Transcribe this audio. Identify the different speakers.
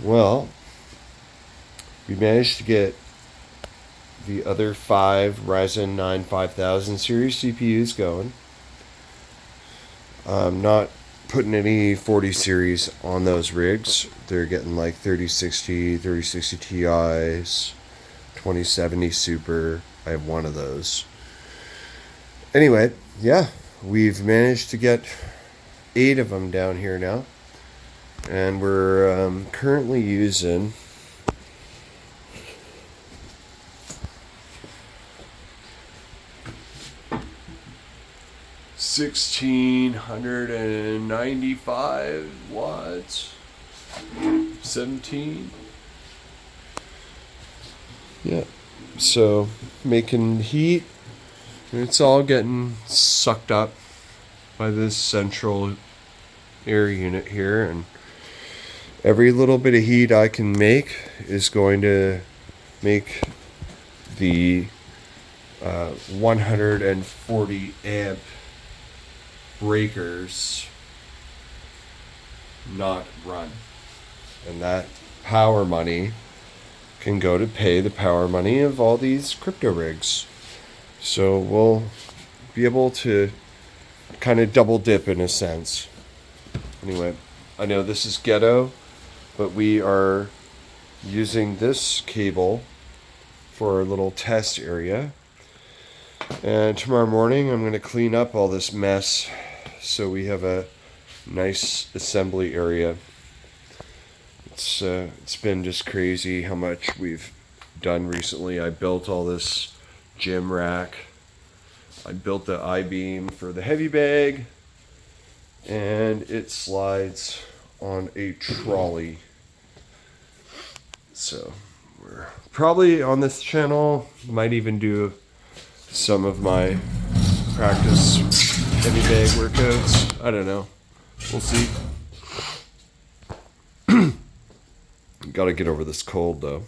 Speaker 1: Well, we managed to get the other 5 Ryzen 9 5000 series CPUs going. I'm not putting any 40 series on those rigs. They're getting like 3060, 3060 Ti's, 2070 Super. I have one of those. Anyway, yeah, we've managed to get 8 of them down here now. And we're currently using 1695 watts, 17. Yeah, so making heat. It's all getting sucked up by this central air unit here, and every little bit of heat I can make is going to make the 140 amp breakers not run. And that power money can go to pay the power money of all these crypto rigs. So we'll be able to kind of double dip in a sense. Anyway, I know this is ghetto, but we are using this cable for our little test area. And tomorrow morning I'm going to clean up all this mess so we have a nice assembly area. It's been just crazy how much we've done recently. I built all this gym rack. I built the I-beam for the heavy bag, and it slides on a trolley. So we're probably on this channel, might even do some of my practice heavy bag workouts. I don't know. We'll see. Gotta get over this cold though.